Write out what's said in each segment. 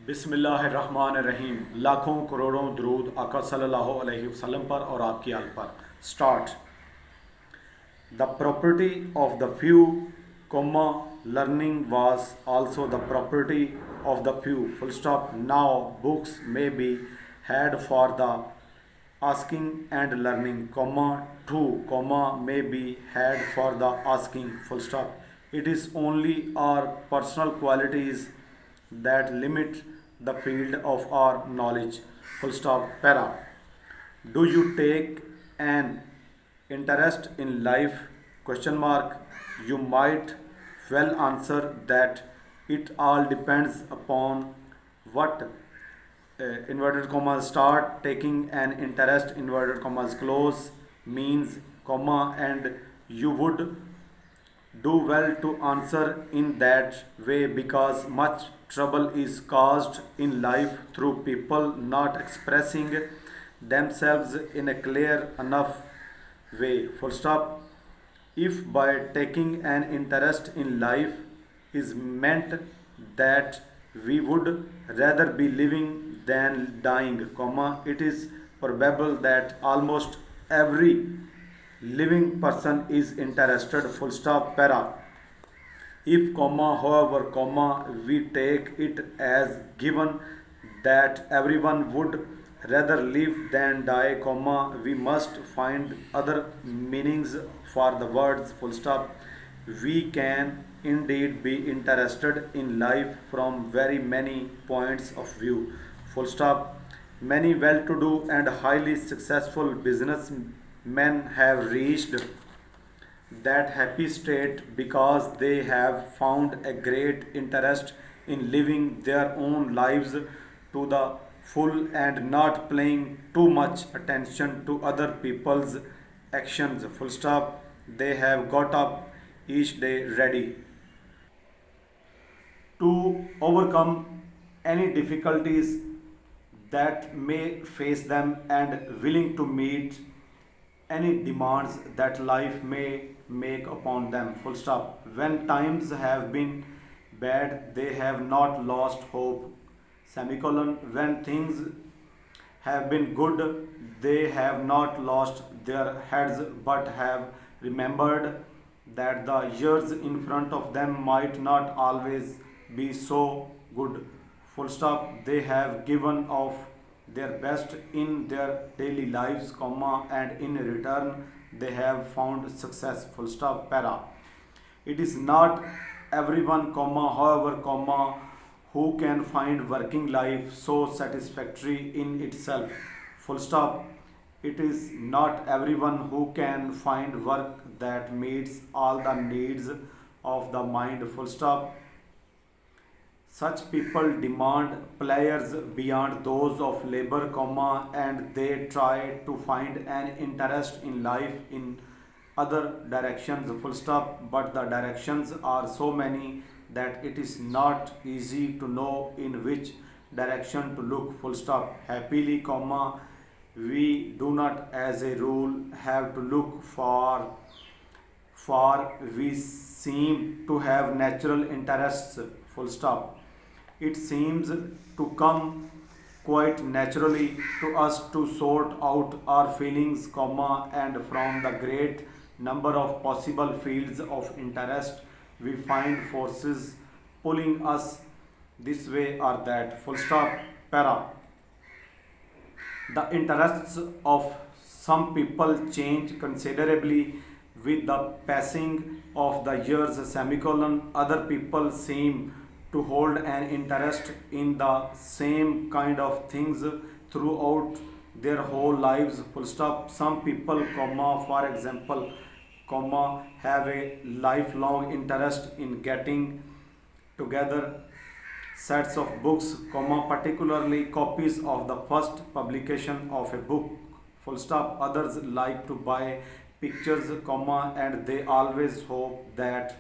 बिस्मिल्लाहिर्रहमानिर्रहीम। लाखों करोड़ों दरूद आका सल्लल्लाहु अलैहि वसल्लम पर और आपकी आल पर। Start. The property of the few, comma, learning was also the property of the few, full stop. Now books may be had for the asking and learning, comma, too, comma, may be had for the asking, full stop. It is only our personal qualities that limit the field of our knowledge, full stop. Para. Do you take an interest in life, question mark? You might well answer that it all depends upon what inverted commas start taking an interest inverted commas close means, comma, and you would do well to answer in that way because much trouble is caused in life through people not expressing themselves in a clear enough way, full stop. If by taking an interest in life is meant that we would rather be living than dying, comma, it is probable that almost every living person is interested, full stop. Para. If, comma, however, comma, we take it as given that everyone would rather live than die, comma, we must find other meanings for the words, full stop. We can indeed be interested in life from very many points of view, full stop. Many well-to-do and highly successful businessmen have reached that happy state because they have found a great interest in living their own lives to the full and not paying too much attention to other people's actions, full stop. They have got up each day ready to overcome any difficulties that may face them and willing to meet any demands that life may make upon them, full stop. When times have been bad they have not lost hope, semicolon. When things have been good they have not lost their heads but have remembered that the years in front of them might not always be so good, full stop. They have given of their best in their daily lives, comma, and in return they have found success, full stop. Para. It is not everyone, comma, however, comma, who can find working life so satisfactory in itself, full stop. It is not everyone who can find work that meets all the needs of the mind, full stop. Such people demand players beyond those of labor, comma, and they try to find an interest in life in other directions, full stop. But the directions are so many that it is not easy to know in which direction to look, full stop. Happily, comma, we do not as a rule have to look for we seem to have natural interests, full stop. It seems to come quite naturally to us to sort out our feelings, comma, and from the great number of possible fields of interest we find forces pulling us this way or that, full stop. Para. The interests of some people change considerably with the passing of the years, semicolon. Other people seem to hold an interest in the same kind of things throughout their whole lives, full stop. Some people, comma, for example, comma, have a lifelong interest in getting together sets of books, comma, particularly copies of the first publication of a book, full stop. Others like to buy pictures, comma, and they always hope that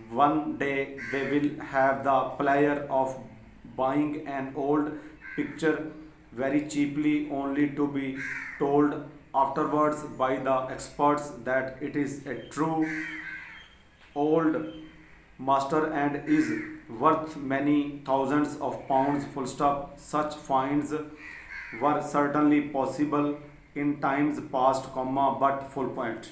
one day they will have the pleasure of buying an old picture very cheaply only to be told afterwards by the experts that it is a true old master and is worth many thousands of pounds, full stop. Such finds were certainly possible in times past, comma, but full point.